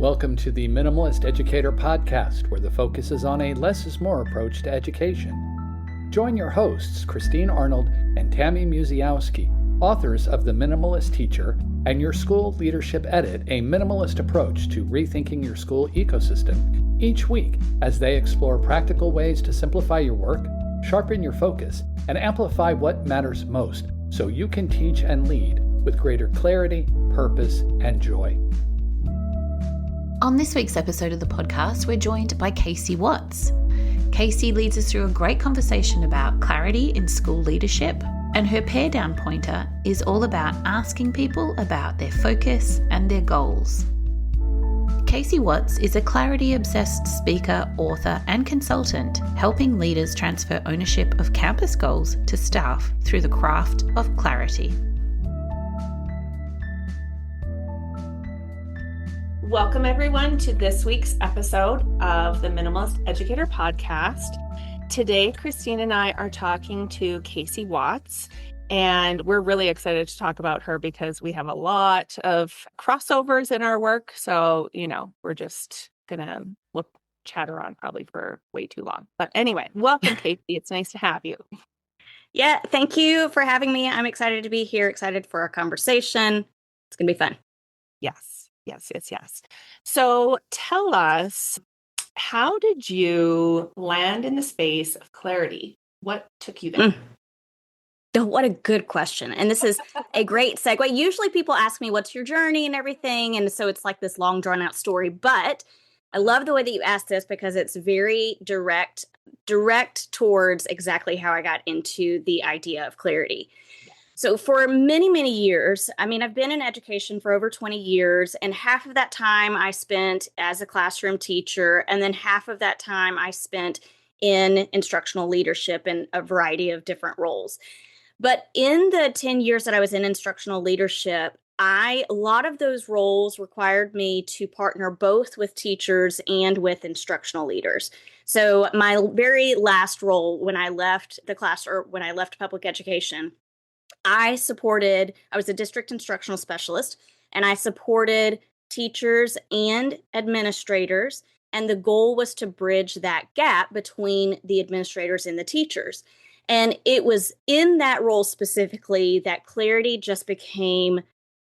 Welcome to the Minimalist Educator Podcast, where the focus is on a less is more approach to education. Join your hosts, Christine Arnold and Tammy Musiałowski, authors of The Minimalist Teacher and Your School Leadership Edit, a minimalist approach to rethinking your school ecosystem, each week as they explore practical ways to simplify your work, sharpen your focus, and amplify what matters most so you can teach and lead with greater clarity, purpose, and joy. On this week's episode of the podcast, we're joined by Casey Watts. Casey leads us through a great conversation about clarity in school leadership, and her Pare Down pointer is all about asking people about their focus and their goals. Casey Watts is a clarity-obsessed speaker, author, and consultant, helping leaders transfer ownership of campus goals to staff through the craft of clarity. Welcome, everyone, to this week's episode of the Minimalist Educator Podcast. Today, Christine and I are talking to Casey Watts, and we're really excited to talk about her because we have a lot of crossovers in our work. So, we're just going to chat her on probably for way too long. But anyway, welcome, Casey. It's nice to have you. Yeah, thank you for having me. I'm excited to be here, excited for our conversation. It's going to be fun. Yes. So tell us, how did you land in the space of clarity? What took you there? Oh, what a good question. And this is a great segue. Usually people ask me, what's your journey and everything? And so it's like this long drawn out story, but I love the way that you asked this because it's very direct towards exactly how I got into the idea of clarity. So for many, many years, I've been in education for over 20 years, and half of that time I spent as a classroom teacher, and then half of that time I spent in instructional leadership in a variety of different roles. But in the 10 years that I was in instructional leadership, a lot of those roles required me to partner both with teachers and with instructional leaders. So my very last role when I left the class, or when I left public education, I was a district instructional specialist, and I supported teachers and administrators. And the goal was to bridge that gap between the administrators and the teachers. And it was in that role specifically that clarity just became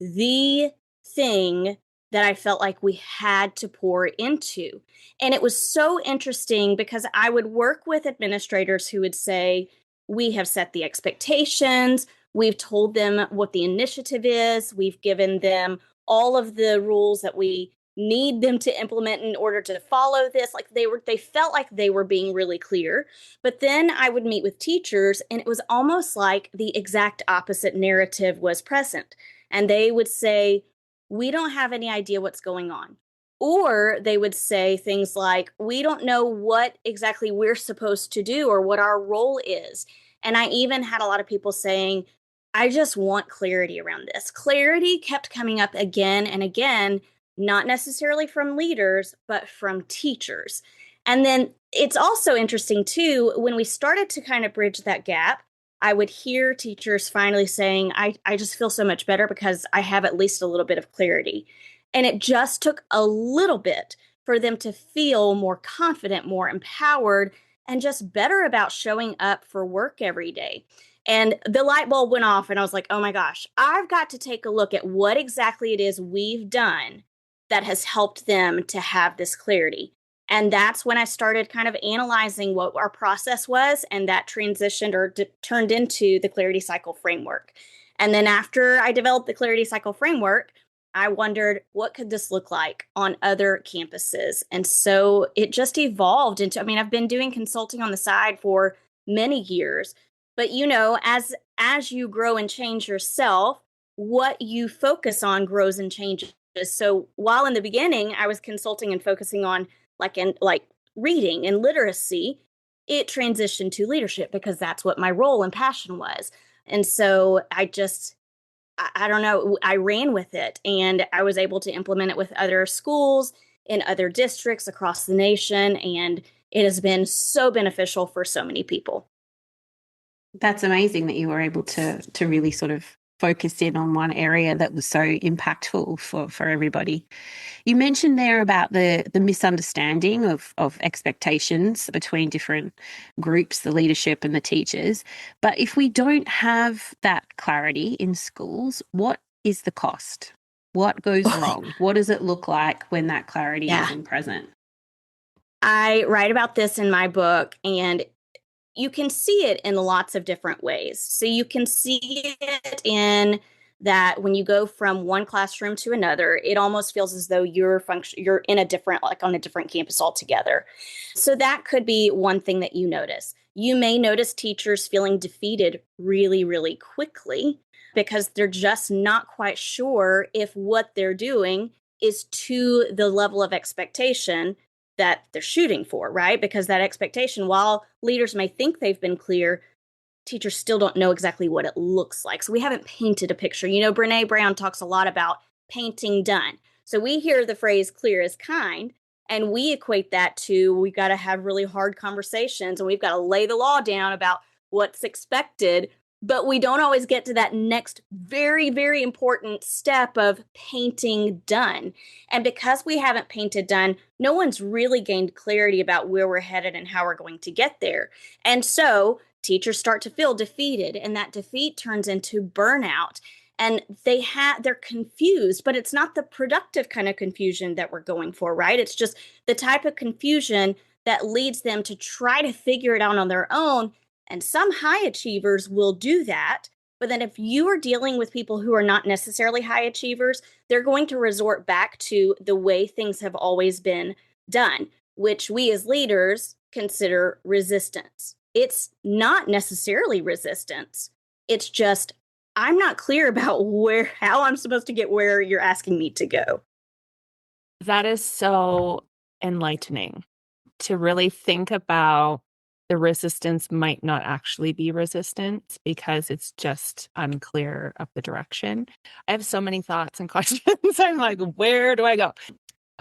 the thing that I felt like we had to pour into. And it was so interesting because I would work with administrators who would say, we have set the expectations. We've told them what the initiative is. We've given them all of the rules that we need them to implement in order to follow this. Like they felt like they were being really clear. But then I would meet with teachers, and it was almost like the exact opposite narrative was present. And they would say, we don't have any idea what's going on. Or they would say things like, we don't know what exactly we're supposed to do or what our role is. And I even had a lot of people saying, I just want clarity around this. Clarity kept coming up again and again, not necessarily from leaders, but from teachers. And then it's also interesting too, when we started to kind of bridge that gap, I would hear teachers finally saying, I just feel so much better because I have at least a little bit of clarity. And it just took a little bit for them to feel more confident, more empowered, and just better about showing up for work every day. And the light bulb went off, and I was like, oh my gosh, I've got to take a look at what exactly it is we've done that has helped them to have this clarity. And that's when I started kind of analyzing what our process was, and that transitioned or turned into the Clarity Cycle framework. And then after I developed the Clarity Cycle framework, I wondered, what could this look like on other campuses? And so it just evolved into, I've been doing consulting on the side for many years. But, as you grow and change yourself, what you focus on grows and changes. So while in the beginning, I was consulting and focusing on like reading and literacy, it transitioned to leadership because that's what my role and passion was. And so I don't know, I ran with it, and I was able to implement it with other schools in other districts across the nation. And it has been so beneficial for so many people. That's amazing that you were able to really sort of focus in on one area that was so impactful for everybody. You mentioned there about the misunderstanding of expectations between different groups, the leadership and the teachers. But if we don't have that clarity in schools, what is the cost? What goes wrong? What does it look like when that clarity isn't present? I write about this in my book, and you can see it in lots of different ways. So you can see it in that when you go from one classroom to another, it almost feels as though you're in a different, like on a different campus altogether. So that could be one thing that you notice. You may notice teachers feeling defeated really, really quickly because they're just not quite sure if what they're doing is to the level of expectation that they're shooting for, right? Because that expectation, while leaders may think they've been clear, teachers still don't know exactly what it looks like. So we haven't painted a picture. You know, Brene Brown talks a lot about painting done. So we hear the phrase clear as kind, and we equate that to we've got to have really hard conversations and we've got to lay the law down about what's expected. But we don't always get to that next very, very important step of painting done. And because we haven't painted done, no one's really gained clarity about where we're headed and how we're going to get there. And so teachers start to feel defeated, and that defeat turns into burnout. And they're confused, but it's not the productive kind of confusion that we're going for, right? It's just the type of confusion that leads them to try to figure it out on their own. And some high achievers will do that. But then if you are dealing with people who are not necessarily high achievers, they're going to resort back to the way things have always been done, which we as leaders consider resistance. It's not necessarily resistance. It's just, I'm not clear about how I'm supposed to get where you're asking me to go. That is so enlightening to really think about. The resistance might not actually be resistance because it's just unclear of the direction. I have so many thoughts and questions. I'm like, where do I go?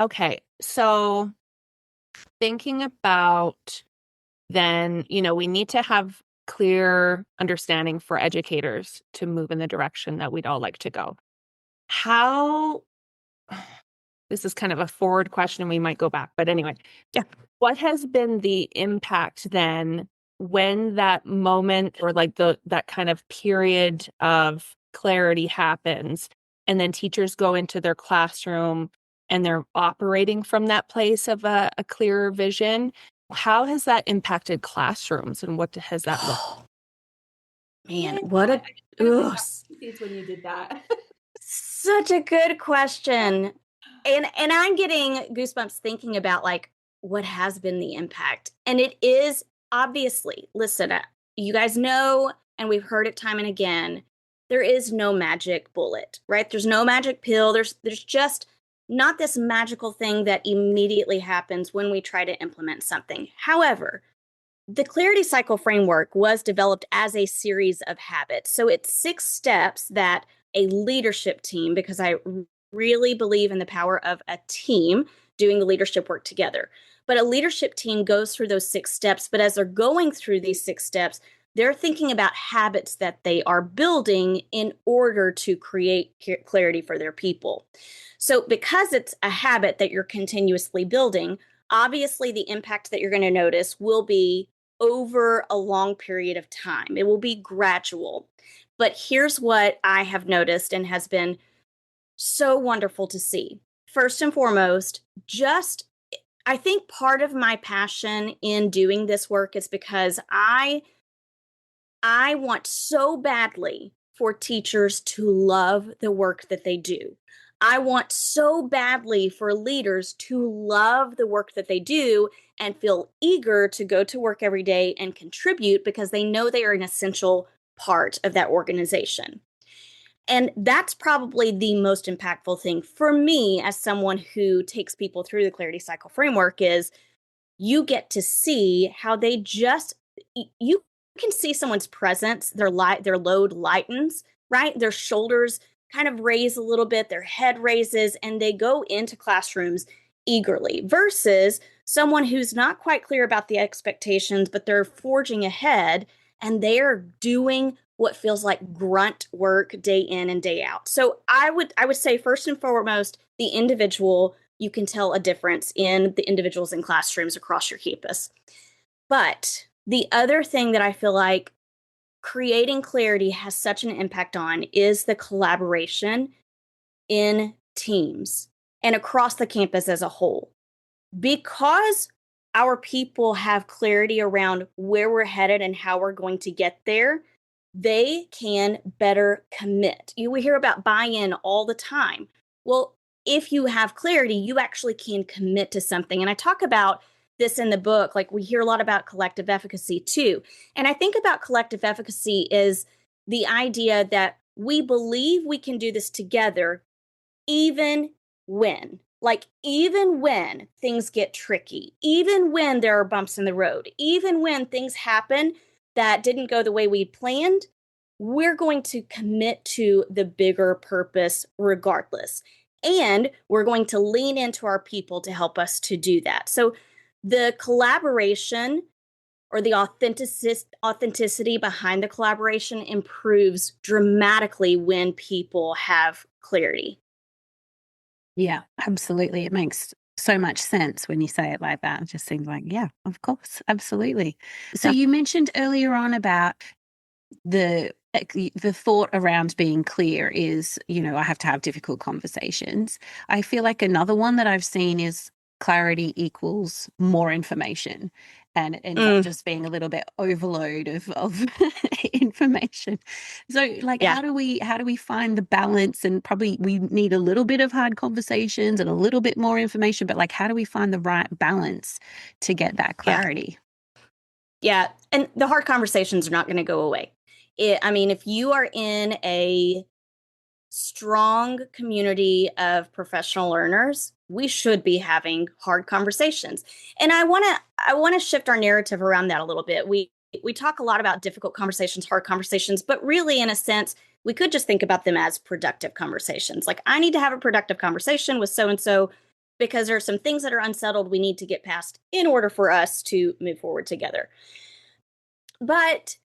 Okay, so thinking about then, we need to have clear understanding for educators to move in the direction that we'd all like to go. This is kind of a forward question, we might go back, but anyway. Yeah. What has been the impact then when that moment or like that kind of period of clarity happens and then teachers go into their classroom and they're operating from that place of a clearer vision? How has that impacted classrooms and what has that looked? Man, what a when you did that. Such a good question. And I'm getting goosebumps thinking about like what has been the impact. And it is obviously, listen, you guys know, and we've heard it time and again, there is no magic bullet, right? There's no magic pill. There's just not this magical thing that immediately happens when we try to implement something. However, the Clarity Cycle framework was developed as a series of habits. So it's 6 steps that a leadership team, because I really believe in the power of a team doing the leadership work together. But a leadership team goes through those 6 steps. But as they're going through these 6 steps, they're thinking about habits that they are building in order to create clarity for their people. So because it's a habit that you're continuously building, obviously the impact that you're going to notice will be over a long period of time. It will be gradual. But here's what I have noticed and has been so wonderful to see. First and foremost, I think part of my passion in doing this work is because I want so badly for teachers to love the work that they do. I want so badly for leaders to love the work that they do and feel eager to go to work every day and contribute because they know they are an essential part of that organization. And that's probably the most impactful thing for me as someone who takes people through the Clarity Cycle framework is you get to see how you can see someone's presence, their load lightens, right? Their shoulders kind of raise a little bit, their head raises, and they go into classrooms eagerly versus someone who's not quite clear about the expectations, but they're forging ahead and they're doing what feels like grunt work day in and day out. So I would say first and foremost, the individual, you can tell a difference in the individuals in classrooms across your campus. But the other thing that I feel like creating clarity has such an impact on is the collaboration in teams and across the campus as a whole. Because our people have clarity around where we're headed and how we're going to get there, they can better commit. We hear about buy-in all the time. Well, if you have clarity, you actually can commit to something. And I talk about this in the book. Like, we hear a lot about collective efficacy too. And I think about collective efficacy is the idea that we believe we can do this together, even when things get tricky, even when there are bumps in the road, even when things happen that didn't go the way we planned, we're going to commit to the bigger purpose regardless. And we're going to lean into our people to help us to do that. So the collaboration or the authenticity behind the collaboration improves dramatically when people have clarity. Yeah, absolutely. It makes so much sense when you say it like that. It just seems like, yeah, of course, absolutely. So you mentioned earlier on about the thought around being clear is, I have to have difficult conversations. I feel like another one that I've seen is clarity equals more information, and it ends up just being a little bit overload of information. So how do we find the balance? And probably we need a little bit of hard conversations and a little bit more information, but how do we find the right balance to get that clarity? Yeah. And the hard conversations are not going to go away. If you are in a strong community of professional learners, we should be having hard conversations. And I want to shift our narrative around that a little bit. We talk a lot about difficult conversations, hard conversations, but really, in a sense, we could just think about them as productive conversations. Like, I need to have a productive conversation with so-and-so because there are some things that are unsettled we need to get past in order for us to move forward together. But,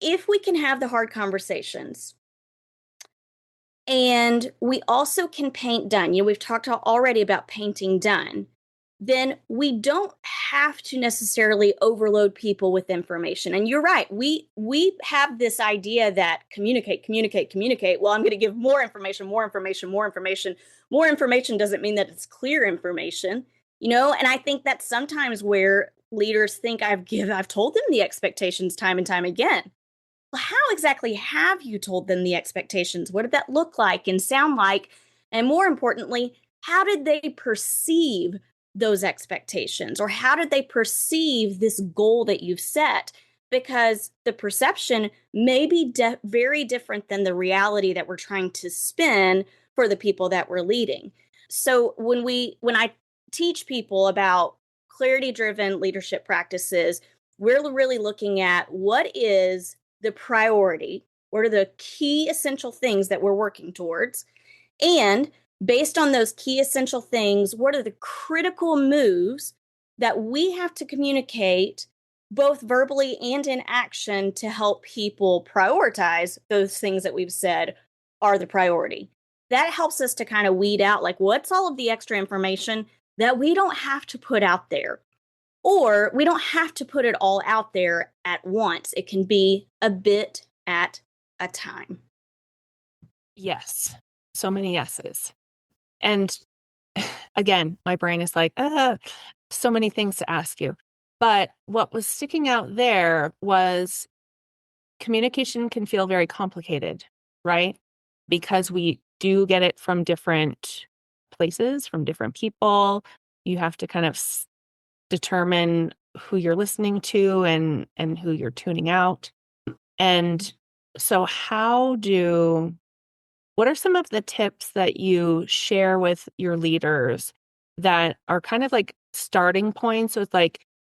if we can have the hard conversations and we also can paint done, we've talked already about painting done, then we don't have to necessarily overload people with information. And you're right. We have this idea that communicate. Well, I'm going to give more information. More information doesn't mean that it's clear information, and I think that's sometimes where leaders think I've told them the expectations time and time again. Well, how exactly have you told them the expectations? What did that look like and sound like? And more importantly, how did they perceive those expectations? Or how did they perceive this goal that you've set? Because the perception may be very different than the reality that we're trying to spin for the people that we're leading. So when I teach people about clarity-driven leadership practices, we're really looking at what is the priority, what are the key essential things that we're working towards, and based on those key essential things, what are the critical moves that we have to communicate both verbally and in action to help people prioritize those things that we've said are the priority. That helps us to kind of weed out what's all of the extra information that we don't have to put out there. Or we don't have to put it all out there at once. It can be a bit at a time. Yes. So many yeses. And again, my brain is like, so many things to ask you. But what was sticking out there was communication can feel very complicated, right? Because we do get it from different places, from different people. You have to kind of determine who you're listening to and who you're tuning out. And so what are some of the tips that you share with your leaders that are kind of like starting points with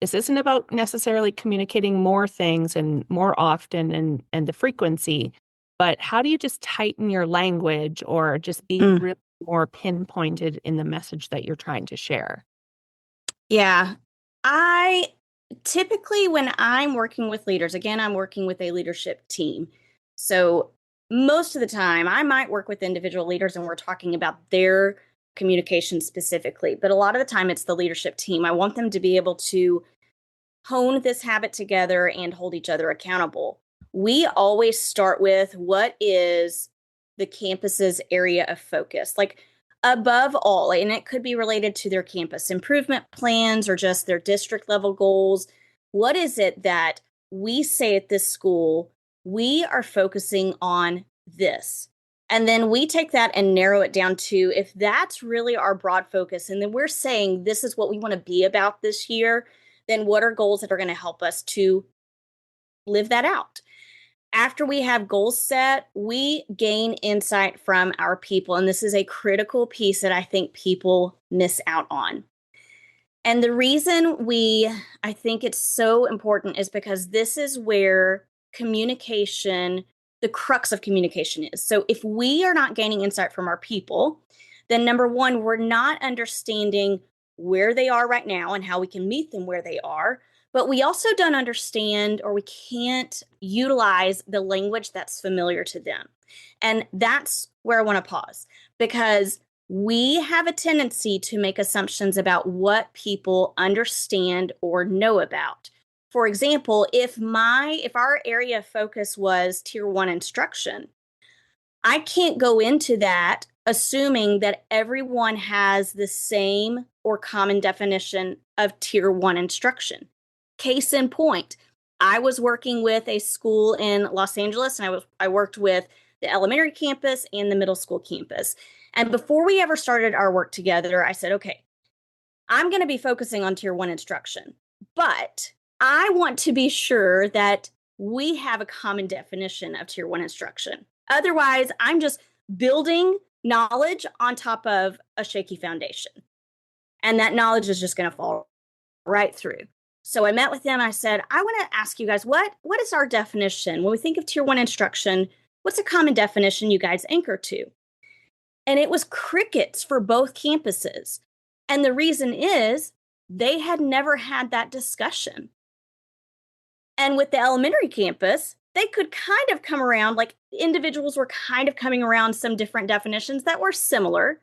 this isn't about necessarily communicating more things and more often and the frequency, but how do you just tighten your language or just be really more pinpointed in the message that you're trying to share? Yeah. I Typically, when I'm working with leaders, again, I'm working with a leadership team. So most of the time, I might work with individual leaders and we're talking about their communication specifically. But a lot of the time, it's the leadership team. I want them to be able to hone this habit together and hold each other accountable. We always start with what is the campus's area of focus. Like above all, and it could be related to their campus improvement plans or just their district level goals. What is it that we say at this school? We are focusing on this. And then we take that and narrow it down to if that's really our broad focus, and then we're saying this is what we want to be about this year, then what are goals that are going to help us to live that out? After we have goals set, we gain insight from our people. And this is a critical piece that I think people miss out on. And the reason I think it's so important is because this is where communication, the crux of communication is. So if we are not gaining insight from our people, then number one, we're not understanding where they are right now and how we can meet them where they are. But we also don't understand, or we can't utilize the language that's familiar to them. And that's where I want to pause, because we have a tendency to make assumptions about what people understand or know about. For example, if our area of focus was Tier 1 instruction, I can't go into that assuming that everyone has the same or common definition of Tier 1 instruction. Case in point, I was working with a school in Los Angeles, and I worked with the elementary campus and the middle school campus. And before we ever started our work together, I said, okay, I'm going to be focusing on Tier 1 instruction, but I want to be sure that we have a common definition of Tier 1 instruction. Otherwise, I'm just building knowledge on top of a shaky foundation. And that knowledge is just going to fall right through. So I met with them. I said, I want to ask you guys, what is our definition? When we think of Tier 1 instruction, what's a common definition you guys anchor to? And it was crickets for both campuses. And the reason is they had never had that discussion. And with the elementary campus, they could kind of come around, like individuals were kind of coming around some different definitions that were similar.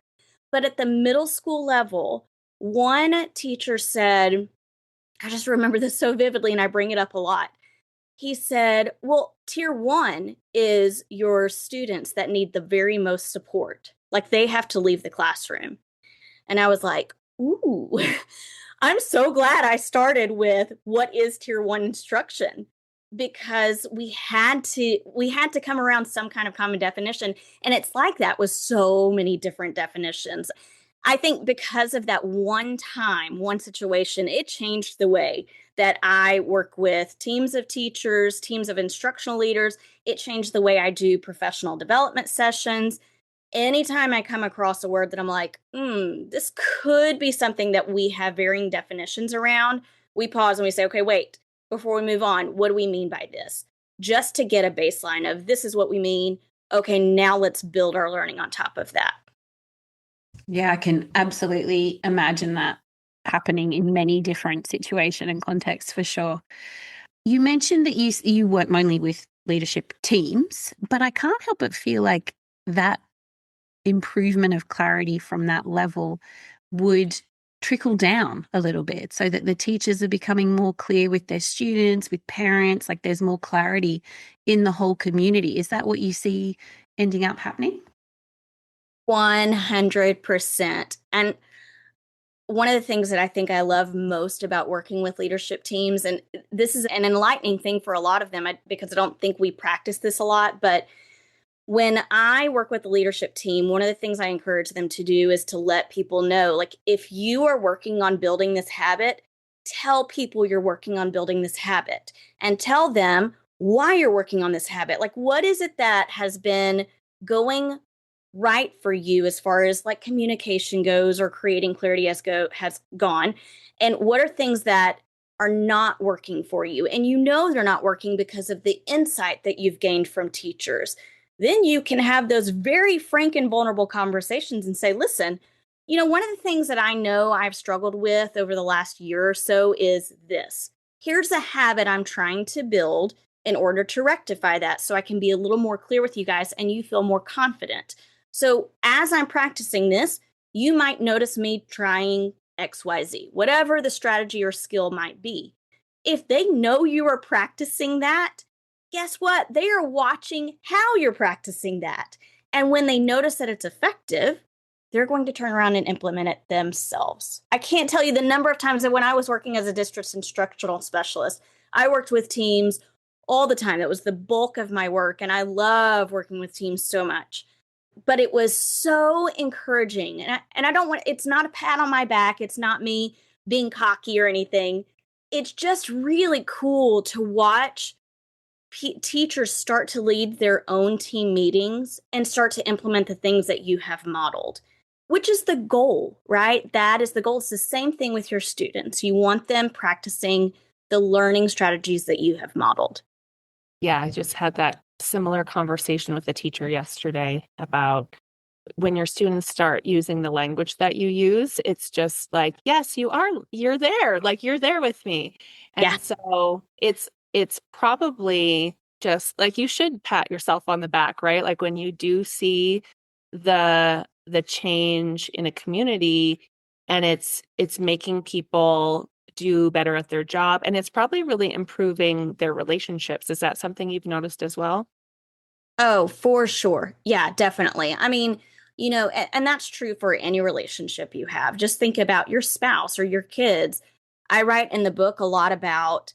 But at the middle school level, one teacher said, I just remember this so vividly, and I bring it up a lot. He said, well, Tier 1 is your students that need the very most support. Like they have to leave the classroom. And I was like, ooh, I'm so glad I started with what is Tier 1 instruction, because we had to come around some kind of common definition. And it's like that with so many different definitions. I think because of that one situation, it changed the way that I work with teams of teachers, teams of instructional leaders. It changed the way I do professional development sessions. Anytime I come across a word that I'm like, this could be something that we have varying definitions around, we pause and we say, okay, wait, before we move on, what do we mean by this? Just to get a baseline of this is what we mean. Okay, now let's build our learning on top of that. Yeah, I can absolutely imagine that happening in many different situations and contexts for sure. You mentioned that you work mainly with leadership teams, but I can't help but feel like that improvement of clarity from that level would trickle down a little bit so that the teachers are becoming more clear with their students, with parents, like there's more clarity in the whole community. Is that what you see ending up happening? 100%. And one of the things that I think I love most about working with leadership teams, and this is an enlightening thing for a lot of them because I don't think we practice this a lot, but when I work with the leadership team, one of the things I encourage them to do is to let people know, like, if you are working on building this habit, tell people you're working on building this habit and tell them why you're working on this habit. Like, what is it that has been going right for you as far as like communication goes or creating clarity has gone? And what are things that are not working for you? And you know they're not working because of the insight that you've gained from teachers. Then you can have those very frank and vulnerable conversations and say, listen, one of the things that I know I've struggled with over the last year or so is this. Here's a habit I'm trying to build in order to rectify that so I can be a little more clear with you guys and you feel more confident. So as I'm practicing this, you might notice me trying XYZ, whatever the strategy or skill might be. If they know you are practicing that, guess what? They are watching how you're practicing that. And when they notice that it's effective, they're going to turn around and implement it themselves. I can't tell you the number of times that when I was working as a district instructional specialist, I worked with teams all the time. It was the bulk of my work, and I love working with teams so much. But it was so encouraging. And I don't want, it's not a pat on my back. It's not me being cocky or anything. It's just really cool to watch teachers start to lead their own team meetings and start to implement the things that you have modeled, which is the goal, right? That is the goal. It's the same thing with your students. You want them practicing the learning strategies that you have modeled. Yeah, I just had that similar conversation with a teacher yesterday about when your students start using the language that you use, it's just like, yes, you're there, like you're there with me. And Yeah. so it's probably just like you should pat yourself on the back, right? Like when you do see the change in a community and it's making people do better at their job, and it's probably really improving their relationships. Is that something you've noticed as well? Oh, for sure. Yeah, definitely. I mean, and that's true for any relationship you have. Just think about your spouse or your kids. I write in the book a lot about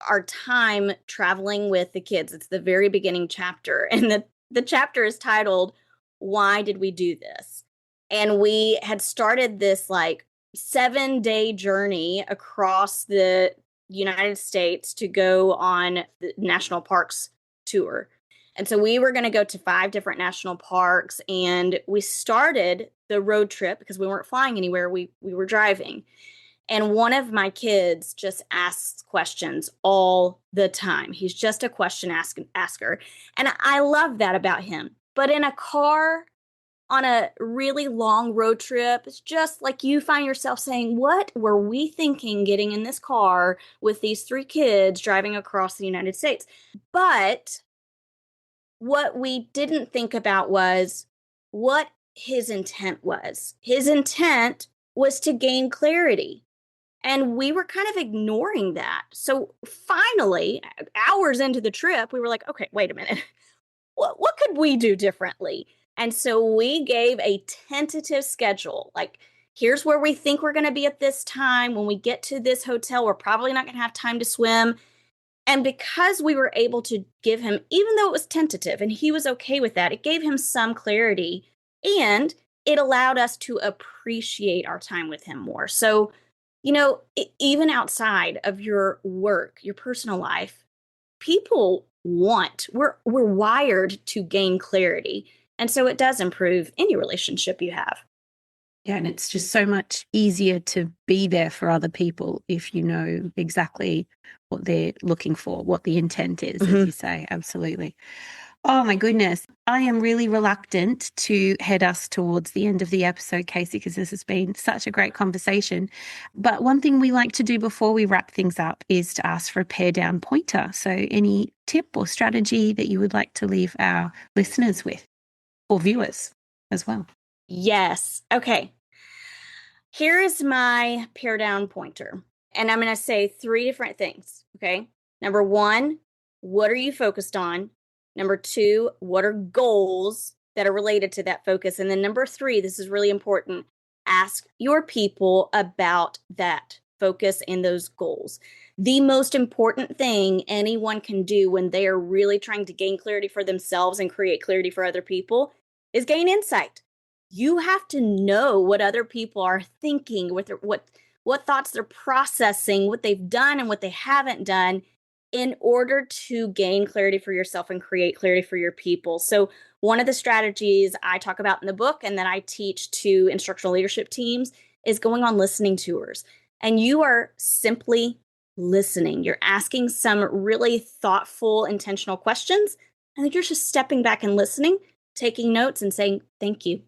our time traveling with the kids. It's the very beginning chapter. And the chapter is titled, Why Did We Do This? And we had started this like 7-day journey across the United States to go on the national parks tour. And so we were going to go to 5 different national parks, and we started the road trip because we weren't flying anywhere. We were driving. And one of my kids just asks questions all the time. He's just a question asker. And I love that about him. But in a car on a really long road trip, it's just like you find yourself saying, what were we thinking getting in this car with these 3 kids driving across the United States? But what we didn't think about was what his intent was. His intent was to gain clarity. And we were kind of ignoring that. So finally, hours into the trip, we were like, okay, wait a minute. What could we do differently? And so we gave a tentative schedule. Like, here's where we think we're going to be at this time. When we get to this hotel, we're probably not going to have time to swim. And because we were able to give him, even though it was tentative and he was okay with that, it gave him some clarity and it allowed us to appreciate our time with him more. So, even outside of your work, your personal life, people we're wired to gain clarity. And so it does improve any relationship you have. Yeah, and it's just so much easier to be there for other people if you know exactly what they're looking for, what the intent is, as you say. Absolutely. Oh, my goodness. I am really reluctant to head us towards the end of the episode, Casey, because this has been such a great conversation. But one thing we like to do before we wrap things up is to ask for a pair down pointer. So any tip or strategy that you would like to leave our listeners with, or viewers as well? Yes. Okay. Here is my pair down pointer. And I'm going to say 3 different things. Okay. Number 1, what are you focused on? Number 2, what are goals that are related to that focus? And then number 3, this is really important. Ask your people about that focus and those goals. The most important thing anyone can do when they are really trying to gain clarity for themselves and create clarity for other people is gain insight. You have to know what other people are thinking, what thoughts they're processing, what they've done and what they haven't done, in order to gain clarity for yourself and create clarity for your people. So one of the strategies I talk about in the book and that I teach to instructional leadership teams is going on listening tours. And you are simply listening. You're asking some really thoughtful, intentional questions. And then you're just stepping back and listening, taking notes and saying, thank you.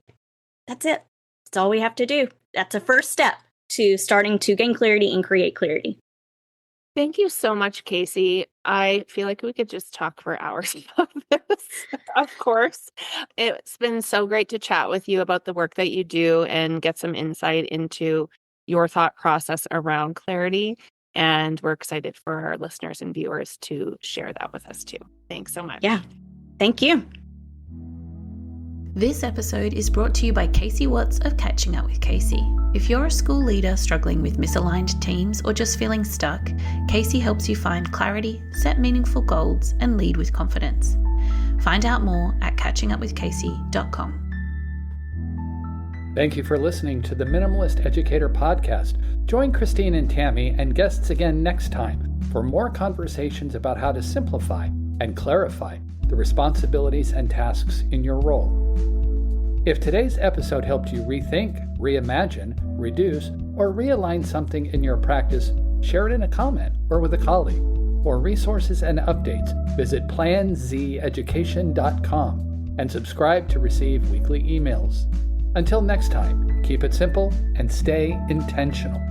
That's it. That's all we have to do. That's a first step to starting to gain clarity and create clarity. Thank you so much, Casey. I feel like we could just talk for hours about this, of course. It's been so great to chat with you about the work that you do and get some insight into your thought process around clarity. And we're excited for our listeners and viewers to share that with us too. Thanks so much. Yeah. Thank you. This episode is brought to you by Casey Watts of Catching Up with Casey. If you're a school leader struggling with misaligned teams or just feeling stuck, Casey helps you find clarity, set meaningful goals, and lead with confidence. Find out more at catchingupwithcasey.com. Thank you for listening to the Minimalist Educator Podcast. Join Christine and Tammy and guests again next time for more conversations about how to simplify and clarify the responsibilities and tasks in your role. If today's episode helped you rethink, reimagine, reduce, or realign something in your practice, share it in a comment or with a colleague. For resources and updates, visit planzeducation.com and subscribe to receive weekly emails. Until next time, keep it simple and stay intentional.